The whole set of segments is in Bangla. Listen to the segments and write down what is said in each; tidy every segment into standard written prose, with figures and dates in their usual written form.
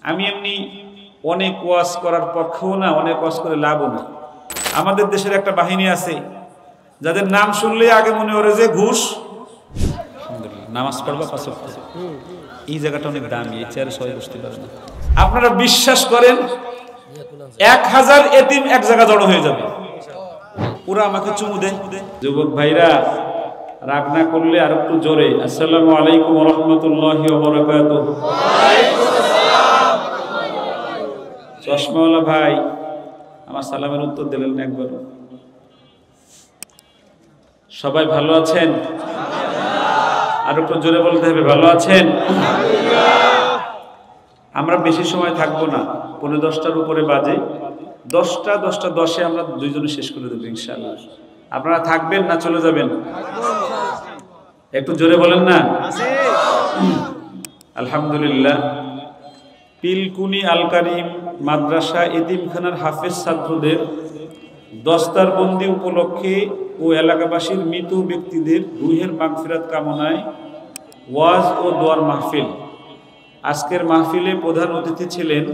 আমি এমনি অনেক ওয়াজ করার পক্ষেও না, অনেক ওয়াজ করে লাভও না। আমাদের দেশের একটা বাহিনী আছে যাদের নাম শুনলে আগে মনে করে যে ঘুষ। নামাজ পড়বা পাঁচ ওয়াক্ত, এই জায়গাটা অনেক দামি, এই চেয়ারে সবাই বসতে পারে না। আপনারা বিশ্বাস করেন 1000 এতিম এক জায়গা জড়ো হয়ে যাবে, পুরো আমাকে চুমু দেয়। যুবক ভাইরা রাগ না করলে আর একটু জোরে আসসালামু আলাইকুম ওয়া রাহমাতুল্লাহি ওয়া বারাকাতুহু। চশমাওয়ালা ভাই আমার সালামের উত্তর দিলেন না একবার। সবাই ভালো আছেন? আর একটু জোরে বলতে হবে, ভালো আছেন? আমরা বেশি সময় থাকবো না, 10:45 উপরে বাজে। 10:10 আমরা দুইজনে শেষ করে দেবো ইনশাআল্লাহ। আপনারা থাকবেন না চলে যাবেন? একটু জোরে বলেন না। আলহামদুলিল্লাহ, পিলকুনি আল কারিম মাদ্রাসা এতিমখানার হাফেজ ছাত্রদের দস্তারবন্দি উপলক্ষে ও এলাকাবাসীর মৃত ব্যক্তিদের রুহের মাগফিরাত কামনায় ওয়াজ ও দোয়ার মাহফিল। আজকের মাহফিলে প্রধান অতিথি ছিলেন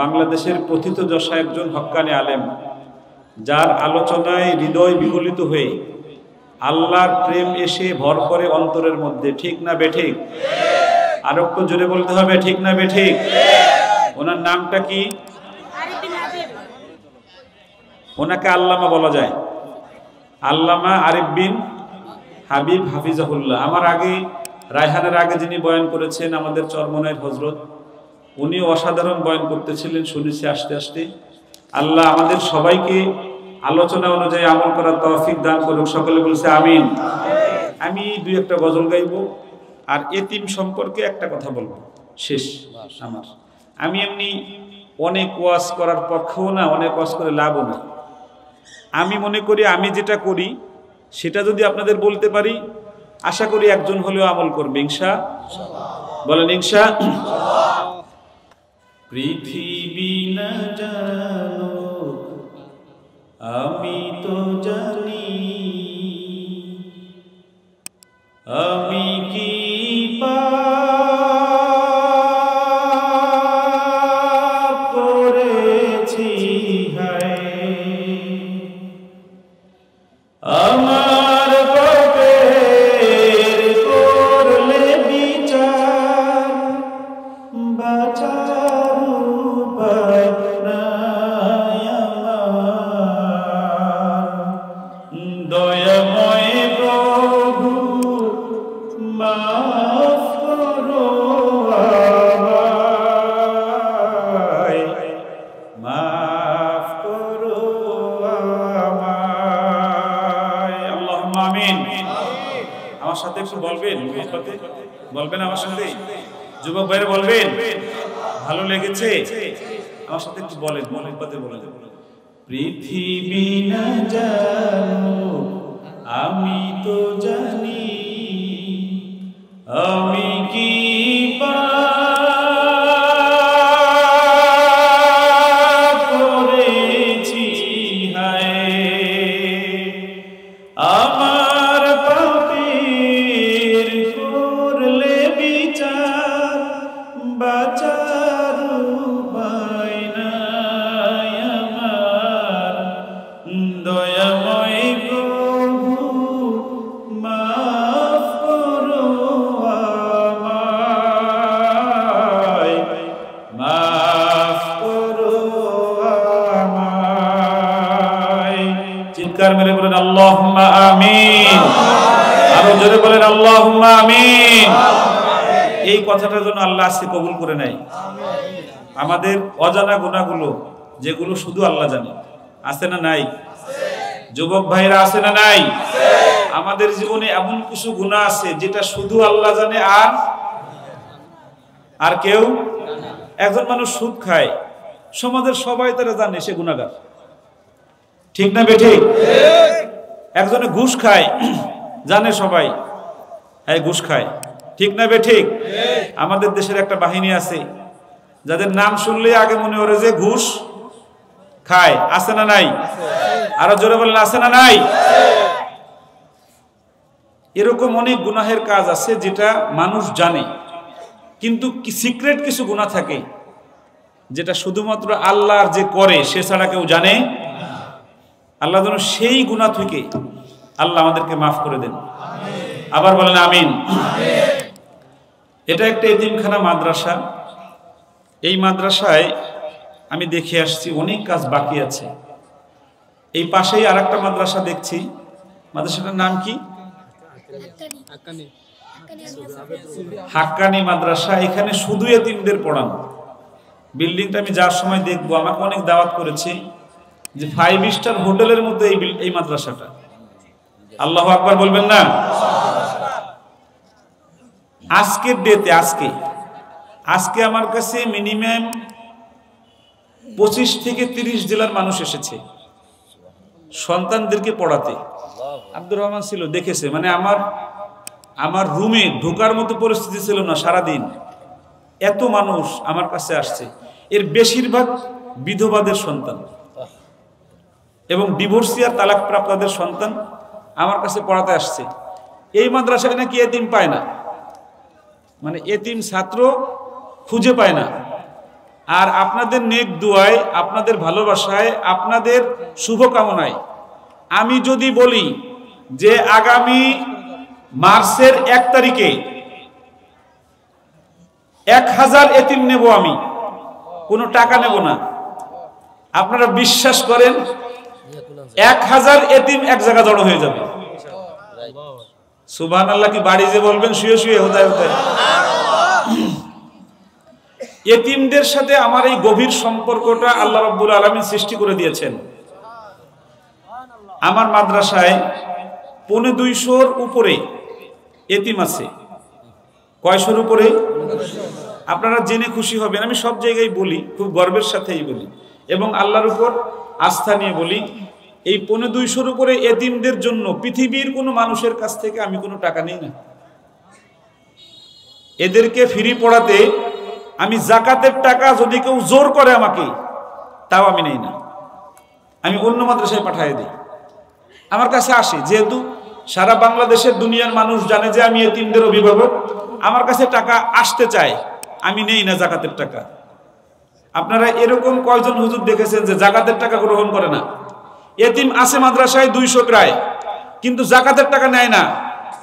বাংলাদেশের প্রথিতযশা একজন হক্কানি আলেম, যার আলোচনায় হৃদয় বিগলিত হয়ে আল্লাহর প্রেম এসে ভর করে অন্তরের মধ্যে। ঠিক না বেঠিক? আর একটু জোরে বলতে হবে, ঠিক না বেঠিক? ওনার নামটা কি? ওনাকে আল্লামা বলা যায়, আল্লামা আরিফ বিন হাবিব হাফিজাহুল্লাহ। আমার আগে, রায়হানের আগে যিনি বয়ান করেছেন আমাদের চরমনাইর হজরত, উনি অসাধারণ বয়ান করতেছিলেন, শুনেছি আস্তে আস্তে। আল্লাহ আমাদের সবাইকে আলোচনা অনুযায়ী আমল করার তৌফিক দান করুক, সকলে বলছে আমিন। আমি দুই একটা গজল গাইব আর এতিম সম্পর্কে একটা কথা বলবো, শেষ আমার। আমি এমনি অনেক ওয়াজ করার পক্ষেও না, অনেক ওয়াজ করে লাভও না। আমি মনে করি আমি যেটা করি সেটা যদি আপনাদের বলতে পারি, আশা করি একজন হলেও আমল করবে ইনশাআল্লাহ। বলেন ইনশাআল্লাহ। পৃথিবী না জানো আমি তো জানি, আমি কি পাপ করেছি হায়, আমার পাপের করলে বিচার, বাঁচার উপায় নাই আমার। দয়াময় প্রভু মাফ করো আমায়, মাফ করো আমায়। আল্লাহুম্মা আমিন। আমার সাথে একটু বলবেন, বলবেন আমার সাথে, যুবক ভাইরা বলবেন। ভালো লেগেছে? আমার সাথে একটু বলেন, মহব্বতে বলেন। পৃথিবী না জানো আমি তো জানি, আমি কি পাপ করেছি হায়, আমার পাপের করলে বিচার, বাঁচার উপায় নাই আমার। দয়াময় প্রভু মাফ করো আমায়, মাফ করো আমায়। চিৎকার মেরে বলেন আল্লাহুম্মা আমিন। আরো জোরে বলেন আল্লাহুম্মা আমিন। এই কথাটার জন্য আল্লাহ আজকে কবুল করে নেয়। আমাদের অজানা গুনাহগুলো, যেগুলো শুধু আল্লাহ জানে, আছে না নাই? যুবক ভাইরা আছে না নাই? আমাদের জীবনে এমন কিছু গুনাহ আছে যেটা শুধু আল্লাহ জানে, আর কেউ। একজন মানুষ সুদ খায়, সমাজের সবাই তারা জানে সে গুনাহগার, ঠিক না বেঠিক? একজনে ঘুষ খায়, জানে সবাই হ্যাঁ ঘুষ খায়, ঠিক না বেঠিক? আমাদের দেশের একটা বাহিনী আছে যাদের নাম শুনলে আগে মনে করে যে ঘুষ খায়, আছে না নাই? আরো জোরে বলেন আছে না নাই? এরকম অনেক গুনাহের কাজ আছে যেটা মানুষ জানে, কিন্তু সিক্রেট কিছু গুনাহ থাকে যেটা শুধুমাত্র আল্লাহর যে করে সে ছাড়া কেউ জানে। আল্লাহ যেন সেই গুনাহ থেকে আল্লাহ আমাদেরকে মাফ করে দেন। আবার বলেন আমিন। এটা একটা এতিমখানা মাদ্রাসা। এই মাদ্রাসায় আমি দেখে আসছি অনেক কাজ বাকি আছে। এই পাশেই আর একটা মাদ্রাসা দেখছি, মাদ্রাসাটার নাম কি? হাক্কানি মাদ্রাসা। এখানে শুধু এতিমদের পড়ানো। বিল্ডিংটা আমি যার সময় দেখবো, আমাকে অনেক দাওয়াত করেছে যে 5 স্টার হোটেলের মধ্যে এই মাদ্রাসাটা। আল্লাহু আকবার বলবেন না? আজকের ডেতে আজকে আমার কাছে মিনিমাম 25 থেকে 30 জেলার মানুষ এসেছে সন্তানদেরকে পড়াতে। আব্দুর রহমান ছিল, দেখেছে, মানে আমার রুমে ঢোকার মতো পরিস্থিতি ছিল না সারাদিন। এত মানুষ আমার কাছে আসছে। এর বেশিরভাগ বিধবাদের সন্তান এবং ডিভোর্সি আর তালাক প্রাপ্তদের সন্তান আমার কাছে পড়াতে আসছে। এই মাদ্রাসায় নাকি এতিম পায় না, মানে এতিম ছাত্র খুঁজে পায় না। আর আপনাদের নেক দুয়ায়, আপনাদের ভালোবাসায়, আপনাদের শুভকামনায় আমি যদি বলি যে আগামী মার্চের 1 তারিখে 1000 এতিম নেব, আমি কোনো টাকা নেব না, আপনারা বিশ্বাস করেন 1000 এতিম এক জায়গা জড়ো হয়ে যাবে। সুবহানাল্লাহ কি বাড়ি যে বলবেন শুয়ে শুয়ে হোদায় হোদায়। এতিমদের সাথে আমার এই গভীর সম্পর্কটা আল্লাহ রাব্বুল আলামিন সৃষ্টি করে দিয়েছেন। আমার মাদ্রাসায় 250-র উপরে এতিম আছে। কয়শোর উপরে? আপনারা জেনে খুশি হবেন, আমি সব জায়গায় বলি, খুব গর্বের সাথেই বলি এবং আল্লাহর উপর আস্থা নিয়ে বলি, এই 250-র উপরে এতিমদের জন্য পৃথিবীর কোনো মানুষের কাছ থেকে আমি কোনো টাকা নিই না। এদেরকে ফ্রি পড়াতে আমি জাকাতের টাকা যদি কেউ জোর করে আমাকে, তাও আমি নেই না, আমি অন্য মাদ্রাসায় পাঠিয়ে দিই। আমার কাছে আসে, যেহেতু সারা বাংলাদেশের দুনিয়ার মানুষ জানে যে আমি এতিমদের অভিভাবক, আমার কাছে টাকা আসতে চায়, আমি নেই না জাকাতের টাকা। আপনারা এরকম কয়জন হুজুর দেখেছেন যে জাকাতের টাকা গ্রহণ করে না? এতিম আছে মাদ্রাসায় 200 প্রায়, কিন্তু জাকাতের টাকা নেয় না।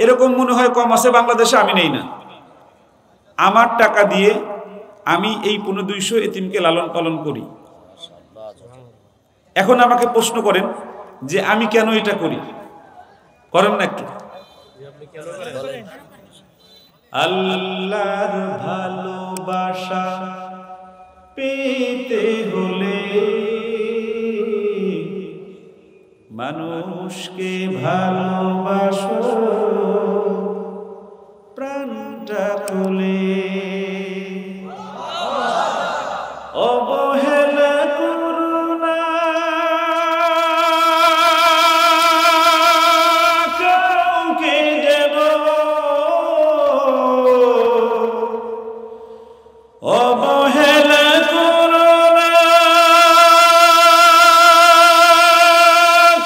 এরকম মনে হয় কম আছে বাংলাদেশে, আমি নেই না। আমার টাকা দিয়ে আমি এই 250 এতিমকে লালন পালন করি। এখন আমাকে প্রশ্ন করেন যে আমি কেন এটা করি? করেন না একটু? আল্লাহর ভালোবাসা পেতে হলে মানুষকে ভালোবাসো প্রাণটা খুলে। অবহেলা করো না কাউকে, যেন অবহেলা করো না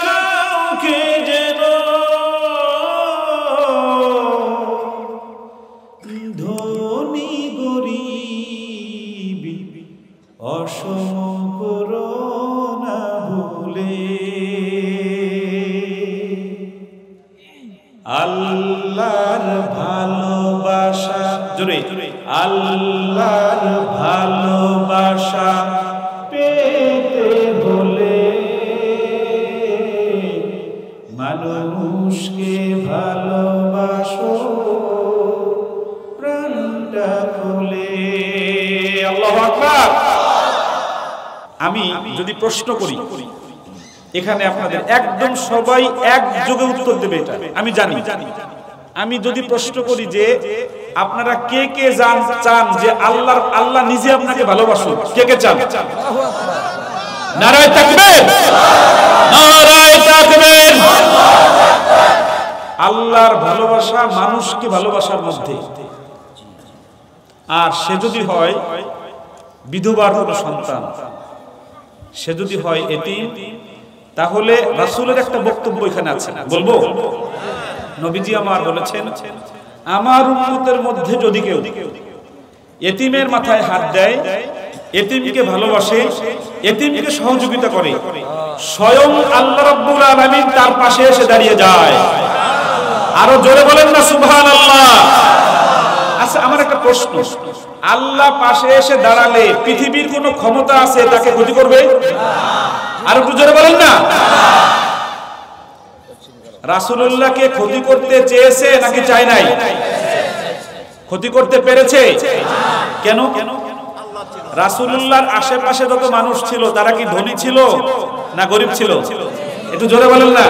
কাউকে, যেন ধনী গরিব অসম করো না ভুলে। আল্লাহর ভালোবাসা, জোরে আল্লাহর ভালোবাসা পেতে হলে মানুষকে ভালোবাসো প্রাণটা খুলে। আল্লাহু আকবার। আমি যদি প্রশ্ন করি এখানে আপনাদের একদম সবাই একযোগে উত্তর দেবে, এটা আমি জানি। আমি যদি প্রশ্ন করি যে আপনারা কে কে চান যে আল্লাহ নিজে আপনাকে ভালোবাসুক, কে কে চান? নারায়ে তাকবীর, নারায়ে তাকবীর। আল্লাহর ভালোবাসা মানুষকে ভালোবাসার মধ্যে। আর সে যদি হয় বিধবার কোনো সন্তান, সে যদি হয় এতিম, তাহলে রাসূলের একটা বক্তব্য এখানে আছে, বলবো? নবীজি আমার বলেছেন, আমার উম্মতের মধ্যে যদি কেউ এতিমের মাথায় হাত দেয় এতিমকে ভালোবাসে, এতিমকে সহযোগিতা করে, স্বয়ং আল্লাহ রাব্বুল আলামিন তার পাশে এসে দাঁড়িয়ে যায়। আরো জোরে বলেন না সুবহানাল্লাহ। আচ্ছা, আমার একটা প্রশ্ন, আল্লাহ পাশে এসে দাঁড়ালে পৃথিবীর কোনো ক্ষমতা আছে তাকে ক্ষতি করবে? আর একটু জোরে বলেন না। রাসূলুল্লাহকে ক্ষতি করতে চেয়েছে নাকি চায় নাই? ক্ষতি করতে পেরেছে? কেন? রাসূলুল্লাহর আশেপাশে যত মানুষ ছিল তারা কি ধনী ছিল না গরিব ছিল? একটু জোরে বলেন না।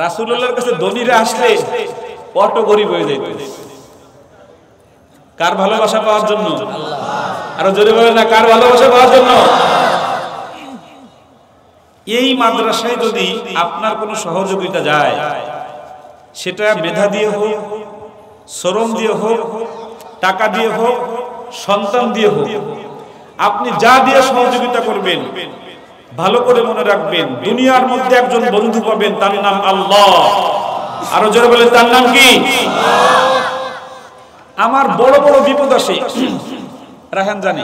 রাসূলুল্লাহর কাছে ধনীরা আসলে কত গরিব হয়ে যেত। কার ভালোবাসা পাওয়ার জন্য? আরো জোরে বলেন না, কার ভালোবাসা পাওয়ার জন্য? এই মাদ্রাসায় যদি আপনার কোনো সহযোগিতা যায়, সেটা মেধা দিয়ে হোক, শ্রম দিয়ে হোক, টাকা দিয়ে হোক, সন্তান দিয়ে হোক, আপনি যা দিয়ে সহযোগিতা করবেন, ভালো করে মনে রাখবেন দুনিয়ার মধ্যে একজন বন্ধু পাবেন, তার নাম আল্লাহ। আরো জোরে বলেন, তার নাম কি? আমার বড় বড় বিপদ আসে, রাহান জানে,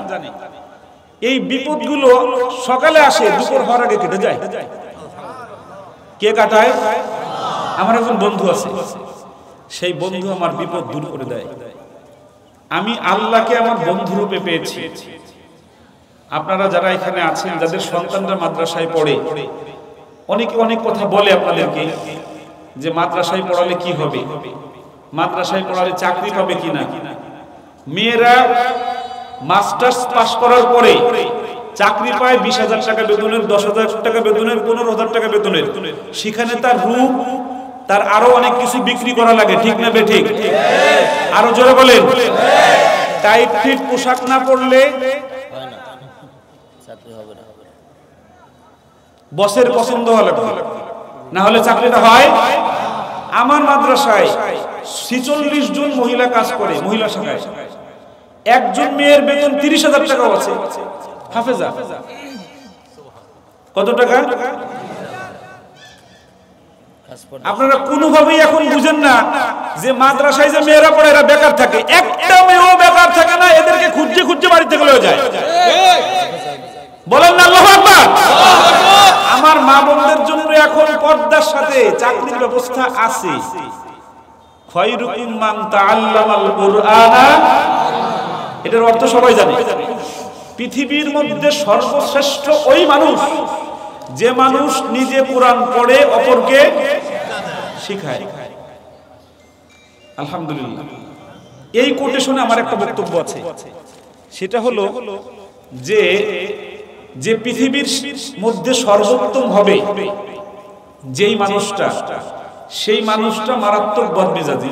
এই বিপদগুলো সকালে আসে, দুপুর হওয়ার আগে কেটে যায়। কে কাটায়? আমার একজন বন্ধু আছে, সেই বন্ধু আমার বিপদ দূর করে দেয়। আমি আল্লাহকে আমার বন্ধু রূপে পেয়েছি। আপনারা যারা এখানে আছেন, যাদের সন্তানরা মাদ্রাসায় পড়ে, অনেকে অনেক কথা বলে আপনাদেরকে যে মাদ্রাসায় পড়ালে কি হবে, মাদ্রাসায় পড়ালে চাকরি পাবে কিনা। মেয়েরা মাস্টার্স পাস করার পরে চাকরি পায় 20,000 টাকা বেতনের, 10,000 টাকা বেতনের, 15,000 টাকা বেতনের। সেখানে তার রূপ, তার আরো অনেক কিছু বিক্রি করা লাগে, ঠিক না বেঠিক? আরো জোরে বলেন। টাইট ফিট পোশাক না পরলে বসের পছন্দ হলে, না হলে চাকরিটা হয়। আমার মাদ্রাসায় 46 জন মহিলা কাজ করে, মহিলা শাখায়। একজন মেয়ের বেতন 30,000 টাকা আছে, হাফেজা। কত টাকা? আপনারা কোনোভাবেই এখন বুঝেন না যে মাদ্রাসায় যে মেয়েরা পড়ে এরা বেকার থাকে। একটা মেয়েও বেকার থাকে না, এদেরকে খুঁজে খুঁজে বাড়ি থেকে লয়ে যায়। বলেন না আল্লাহু আকবার। আমার মা বোনদের জন্য এখন পর্দার সাথে চাকরির ব্যবস্থা আছে। খায়রুকুম মান তাআল্লামাল কুরআনা, এটার অর্থ সবাই জানে। পৃথিবীর মধ্যে সর্বশ্রেষ্ঠ ওই মানুষ যে মানুষ নিজে কোরআন পড়ে অপরকে শিখায়। আলহামদুলিল্লাহ। এই কোটেশনে আমার একটা বক্তব্য আছে, সেটা হলো যে যে পৃথিবীর মধ্যে সর্বোত্তম হবে যেই মানুষটা, সেই মানুষটা মারাত্মক বদমেজাজি।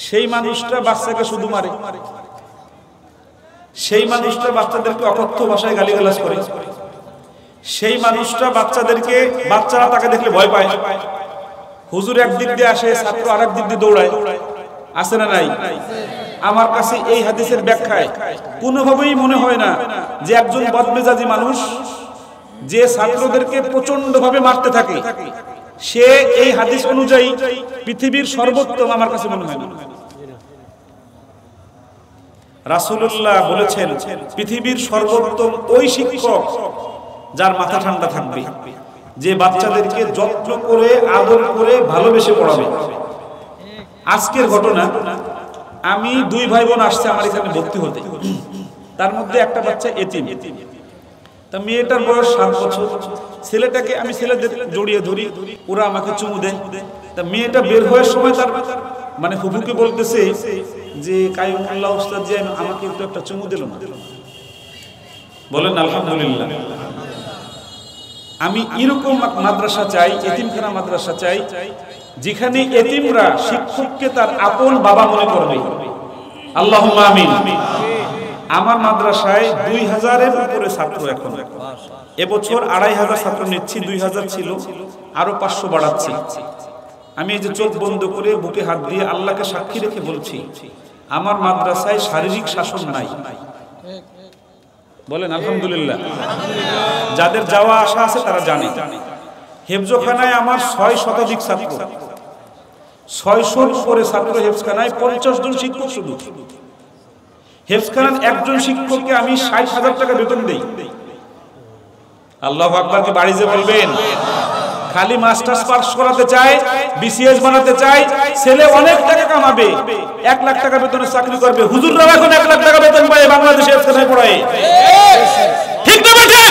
সেই মানুষটা বাচ্চাকে শুধু মারে, সেই মানুষটা বাচ্চাদেরকে অকথ্য ভাষায় গালিগালাজ করে, সেই মানুষটা বাচ্চাদেরকে, বাচ্চারা তাকে দেখলে ভয় পায়। হুজুর একদিক দিয়ে আসে, ছাত্র আরেক দিক দিয়ে দৌড়ায়, আছে না নাই? আমার কাছে এই হাদিসের ব্যাখ্যায় কোনোভাবেই মনে হয় না যে একজন বদমেজাজি মানুষ যে ছাত্রদেরকে প্রচন্ড ভাবে মারতে থাকে, সে এই হাদিস অনুযায়ী পৃথিবীর সর্বোত্তম। আমার কাছে মনে হয় না। রাসূলুল্লাহ বলেছেন পৃথিবীর সর্বোত্তম ওই শিক্ষক যার মাথা ঠান্ডা থাকবে, যে বাচ্চাদেরকে যত্ন করে, আদর করে, ভালোবেসে পড়াবে। আজকের ঘটনা, আমি 2 ভাই বোন আসছে আমার এখানে ভর্তি হতে, তার মধ্যে একটা বাচ্চা এতিম। তা মেয়েটার বয়স 7 বছর। ছেলেটাকে আমি ছেলেদের জড়িয়ে ধরি, ওরা আমাকে চুমু দেয়। তা মেয়েটা বের হওয়ার সময় তার মানে ফুফুকে বলতেছে যে কাইমুল্লাহ উস্তাদ যে আমাকে একটু একটা চুমু দিল না। বলেন আলহামদুলিল্লাহ। আমি এরকম মাদ্রাসা চাই, এতিমখানা মাদ্রাসা চাই, যেখানে এতিমরা শিক্ষককে তার আপন বাবা মনে করবে। আল্লাহুম্মা আমিন। আমার মাদ্রাসায় 2000-এর উপরে ছাত্র এখন। এবছর 2500 ছাত্র নিচ্ছি, 2000 ছিল, আরো 500 বাড়াচ্ছি। আমি এই যে চোখ বন্ধ করে বুকে হাত দিয়ে আল্লাহকে সাক্ষী রেখে বলছি, আমার মাদ্রাসায় শারীরিক শাসন নাই। বলেন আলহামদুলিল্লাহ। যাদের যাওয়া আসা আছে তারা জানে। হেফজখানায় আমার 6 শতাধিক ছাত্র, 600-র উপরে ছাত্র হেফজখানায়, 50 জন শিক্ষক শুধু। হেফজখানার একজন শিক্ষককে আমি 60,000 টাকা বেতন দেই। আল্লাহু আকবার কি বাড়ি যে বলবেন? খালি মাস্টার্স পাস করাতে চায়, বিসিএস বানাতে চায়, ছেলে অনেক টাকা কামাবে, 1 লাখ টাকা বেতনে চাকরি করবে। হুজুররা এখন 1 লাখ টাকা বেতন পায়, বাংলাদেশে হেফজখানায় পড়ায়। ঠিক না বেটা?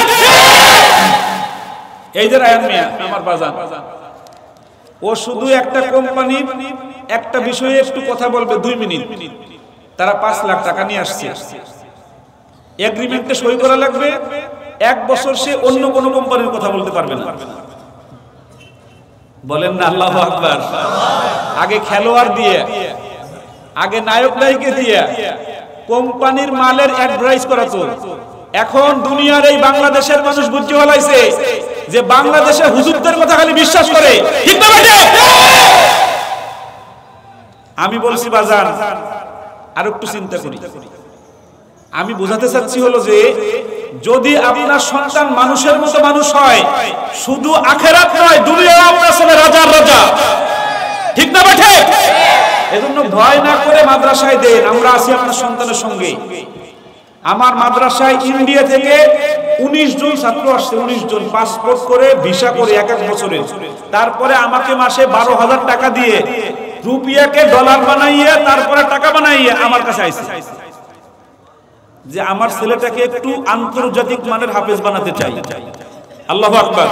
এই যে রায়ান মিয়া আমার বাজান, ও শুধু একটা কোম্পানির একটা বিষয়ে একটু কথা বলবে 2 মিনিট, তারা 5 লাখ টাকা নিয়ে আসছে। এগ্রিমেন্টে সই করা লাগবে, 1 বছর সে অন্য কোনো কোম্পানির কথা বলতে পারবে না। বলেন না আল্লাহু আকবার। আগে খেলোয়াড় দিয়ে, আগে নায়ক নায়িকা দিয়ে কোম্পানির মালের অ্যাডভাইস করাতো। এখন দুনিয়ার এই বাংলাদেশের মানুষ বুঝতে পারছে যে বাংলাদেশে হুজুরদের কথা খালি বিশ্বাস করে। ঠিক না বেটা? আমি বলছি বাজার আর একটু চিন্তা করি। আমি বোঝাতে চাচ্ছি হলো যে যদি আপনার সন্তান মানুষের মতো মানুষ হয়, শুধু আখেরাত নয় দুনিয়াও আপনার ছেলে রাজার রাজা। ঠিক না বেটা? এজন্য ভয় না করে মাদ্রাসায় দেন, আমরা আছি আপনার সন্তানের সঙ্গে। আমার মাদ্রাসায় ইন্ডিয়া থেকে 19 জন ছাত্র আসছে, 19 জন পাসপোর্ট করে ভিসা করে 1 বছরে। তারপরে আমাকে মাসে 12,000 টাকা দিয়ে রুপিয়াকে ডলার বানাইয়ে তারপরে টাকা বানাইয়ে আমার কাছে আইছে যে আমার ছেলেটাকে একটু আন্তর্জাতিক মানের হাফেজ বানাতে চাই। আল্লাহু আকবার।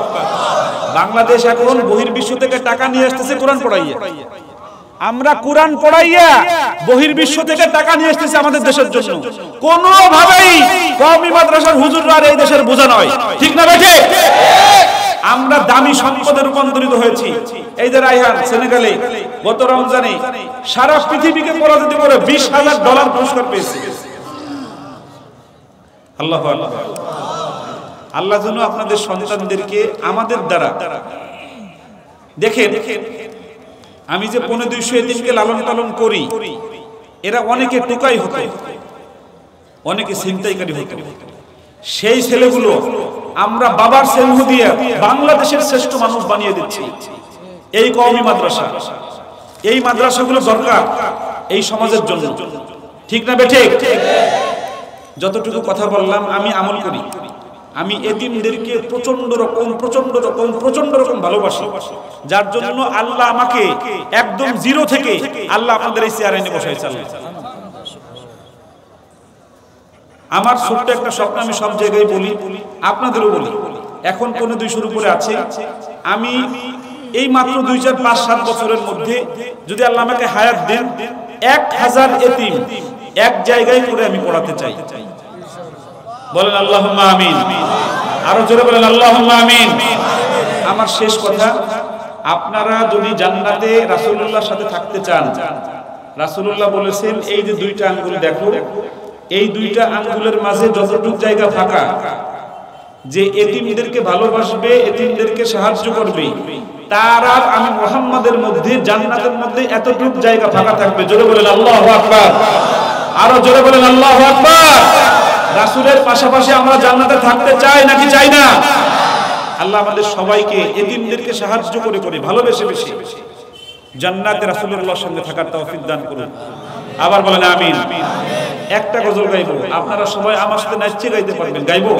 বাংলাদেশ এখন বহির্বিশ্ব থেকে টাকা নিয়ে আসতেছে কোরআন পড়াইয়া। আমরা কোরআন পড়াইয়া বহির্বিশ্ব থেকে টাকা নিয়ে আসতেছি আমাদের দেশের জন্য। কোনোভাবেই কওমি মাদ্রাসার হুজুররা এই দেশের বোঝা নয়। ঠিক না বেঠে? আমরা দামি সম্পদে রূপান্তরিত হয়েছি। এই যে রায়হান সেনেগালে গত রমজানে সারা পৃথিবীকে পরাজিত করে $20,000 পুরস্কার পেয়েছে। আল্লাহু আকবার। আল্লাহ যেন আপনাদের সন্তানদেরকে আমাদের দ্বারা দেখেন, আমি যে 250 এতিমকে লালন পালন করি, এরা অনেকে টোকাই হতো, অনেকে ছিনতাইকারী হতো। সেই ছেলেগুলো আমরা বাবার স্নেহ দিয়ে বাংলাদেশের শ্রেষ্ঠ মানুষ বানিয়ে দিচ্ছি। এই কওমি মাদ্রাসা, এই মাদ্রাসাগুলো দরকার এই সমাজের জন্য। ঠিক না বেঠিক? যতটুকু কথা বললাম আমি আমল করি। আমি এতিমদেরকে প্রচন্ড রকম ভালোবাসি, যার জন্য আল্লাহ আমাকে একদম জিরো থেকে আল্লাহ আপনাদের এই চেয়ারে এনে বসাইছেন। আমার ছোট্ট একটা স্বপ্ন আমি সব জায়গায় বলি, আপনাদেরও বলি। এখন 250 উপরে আছে। আমি এই মাত্র 2, 4, 5, 7 বছরের মধ্যে যদি আল্লাহ আমাকে হায়াত দেন, 1000 এতিম এক জায়গায় করে আমি পড়াতে চাই। বলেন আল্লাহুম্মা আমিন। আরো জোরে বলেন আল্লাহুম্মা আমিন। আমার শেষ কথা, আপনারা যদি জান্নাতে রাসূলুল্লাহর সাথে থাকতে চান, রাসূলুল্লাহ বলেছেন এই যে 2টা আঙ্গুল দেখো, এই 2টা আঙ্গুলের মাঝে যতটুকু জায়গা ফাঁকা, যে এতিমদেরকে ভালোবাসবে, এতিমদেরকে সাহায্য করবে, তার আর আমি মুহাম্মাদের মধ্যে জান্নাতের মধ্যে এতটুকু জায়গা ফাঁকা থাকবে। জোরে বলেন আল্লাহু আকবার। আরো জোরে বলেন আল্লাহু আকবার। রাসূলের পাশাপাশি আমরা জান্নাতে থাকতে চাই নাকি চাই না? আল্লাহ আমাদের সবাইকে এতিমদেরকে সাহায্য করে করে ভালোবেসে বেশি জান্নাতে রাসূলুল্লাহর সঙ্গে থাকার তৌফিক দান করুন। আবার বলেন আমিন। একটা গজল গাইবো, আপনারা সবাই আমার সাথে নাচতে গাইতে পারবেন। গাইবো?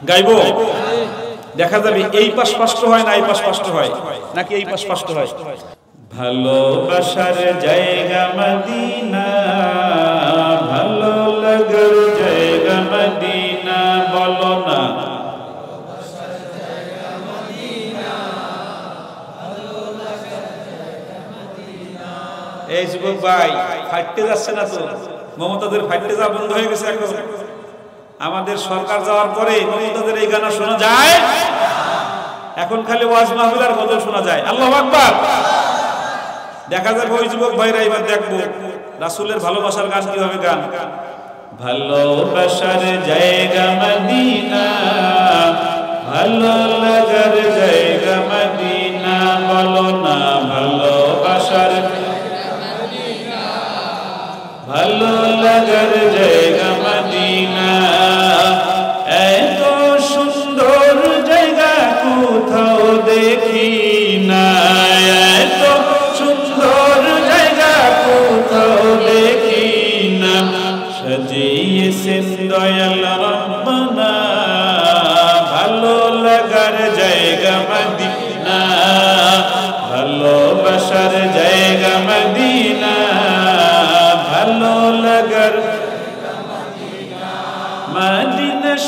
গাইবো? দেখা যাবে এই পাশ স্পষ্ট হয় না এই পাশ স্পষ্ট হয়, নাকি এই পাশ স্পষ্ট হয়? ভালোবাসার জায়গা মদিনা, ভালো লাগার জায়গা মদিনা, বলো না ভালোবাসার জায়গা মদিনা, ভালো লাগার জায়গা মদিনা। এই যুবক ভাই ফাটতে যাচ্ছে না তো? মমতাদের ফাটতে যাওয়া বন্ধ হয়ে গেছে এখন। আমাদের সরকার যাওয়ার পরে মমতাদের এই গান শোনা যায়? এখন খালি ওয়াজ মাহফিল আর গজল শোনা যায়। আল্লাহু আকবার। দেখা যাবে ওই যুবক ভাইরা এবার দেখবো রাসূলের ভালোবাসার গান কিভাবে গান। ভালোবাসার জায়গা মদিনা, ভালো লাগার জায়গা মদিনা, বলো না ভালোবাসার জায়গা মদিনা, ভালো লাগার জায়গা মদিনা। এত সুন্দর জায়গা কোথাও দেখি না, এত সুন্দর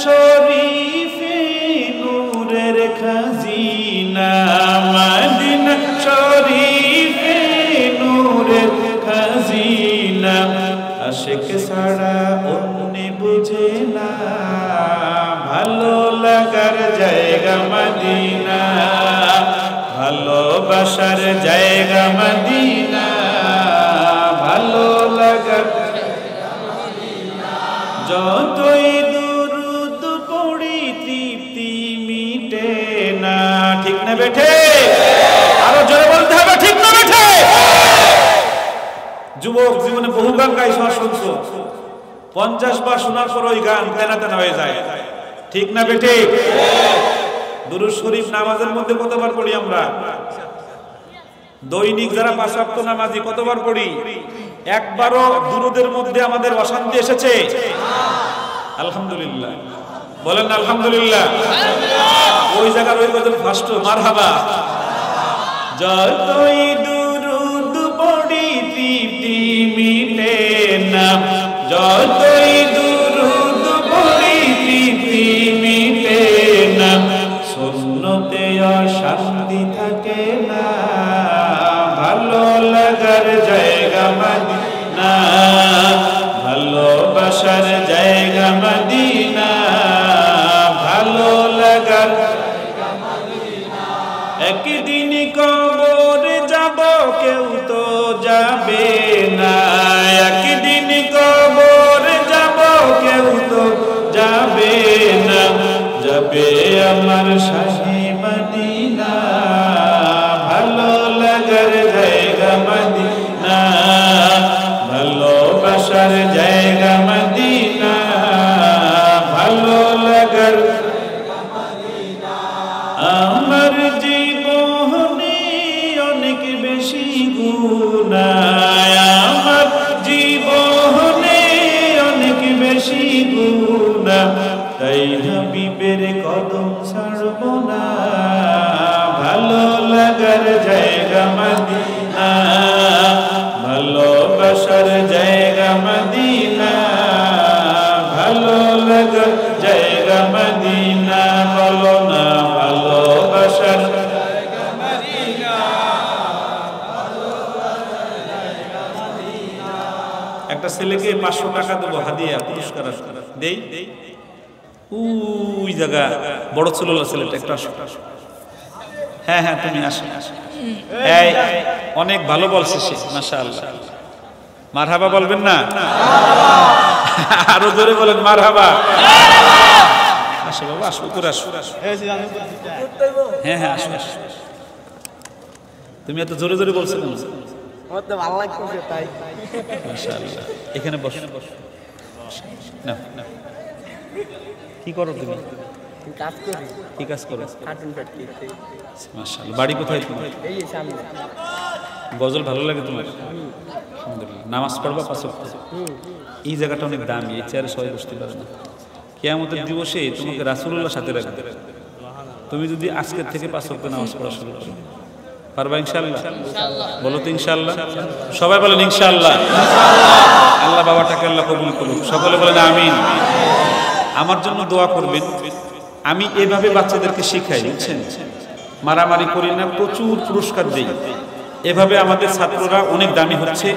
শরীফে নূরের খাজিনা, মদিনা শরীফে নূরের খাজিনা, আশিক ছাড়া অন্য বুঝে না, ভালো লাগার জায়গা মদিনা, ভালোবাসার জায়গা মদিনা, ভালো লাগার যতই দুরুদ পড়ি তৃপ্তি মিটে না। ঠিক না বেঠে? আরো জোরে বলতে হবে, ঠিক না বেঠে? যুবক জীবনে বহু গান গাইছ, শুনছো, 50 বার শোনার পর ওই গান তেনা তেনা হয়ে যায়। ঠিক না বেঠে? দুরূদ শরীফ নামাজের মধ্যে কতবার পড়ি আমরা? দৈনিক যারা 5 ওয়াক্ত নামাজি কতবার পড়ি? একবারও দুরুদের মধ্যে আমাদের অশান্তি এসেছে? আলহামদুলিল্লাহ বলেন না আলহামদুলিল্লাহ। ওই জায়গার ওই গজল ফার্স্ট মারহাবা। যতই দুরুদ পড়ি তৃপ্তি মিটে না, যতই দুরুদ পড়ি তৃপ্তি মিটে না, সুন্নতে অশান্তি থাকে না, ভালো লাগার জায়গা মদিনা, ভালোবাসার জায়গা মদিনা, ভালো লাগার জায়গা মদিনা। একদিন কবরে যাব কেউ তো যাবে না, একদিন কবরে যাব কেউ তো যাবে না, যাবে আমার শাহী মদিনা, ভালো লাগার জায়গা মদিনা, ভালোবাসার জায়গা মদিনা, ভালো লাগার জায়গা মদিনা। আমার জীবনে অনেক বেশি গুনাহ, আমার জীবনে অনেক বেশি গুনাহ, তাই হাবিবের কদম ছাড়ব না, ভালো লাগার জায়গা মদিনা, ভালোবাসার জায়গা মদিনা, ভালো লাগার জায়গা মদিনা, বলো না ভালোবাসার জায়গা মদিনা, ভালোবাসার জায়গা মদিনা। একটা ছেলেকে 500 টাকা দেবো হাদিয়া, পুরস্কার দেই। ওই জায়গা বড় ছিল ছেলেটা, একটা হ্যাঁ হ্যাঁ তুমি আসো। এই অনেক ভালো বলছে সে, মাশাআল্লাহ। মারহাবা বলবেন না? আরো জোরে বলেন মারহাবা। আসো বাবা, আসো, উপরে আসো। হ্যাঁ হ্যাঁ আসো। তুমি এত জোরে জোরে বলছো কেন? আমার তো ভালো লাগছে তাই। মাশাআল্লাহ। এখানে বসো। না না, কি করো তুমি? কাজ করি। কি কাজ করো? Cartoon factory. মাশাআল্লাহ। বাড়ি কোথায় তোমার? এই সামনে। গজল ভালো লাগে তোমার? আলহামদুলিল্লাহ। নামাজ পড়বা 5 ওয়াক্ত? এই জায়গাটা অনেক দামি, এই চেয়ারে সবাই বসতে পারে না। কিয়ামতের দিবসে তোমাকে রাসূলুল্লাহর সাথে রাখবে। তুমি যদি আজকের থেকে 5 ওয়াক্ত নামাজ পড়া শুরু করো, পারবা ইনশাআল্লাহ? বলো তো ইনশাআল্লাহ। সবাই বলেন ইনশাআল্লাহ। আল্লাহ বাবাটাকে আল্লাহ কবুল করুক। সকলে বলেন আমিন। আমার জন্য দোয়া করবেন। আমি এভাবে বাচ্চাদেরকে শিখাই, বুঝছেন? মারামারি করি না, প্রচুর পুরস্কার দেই। এভাবে আমাদের ছাত্ররা অনেক দামি হচ্ছে।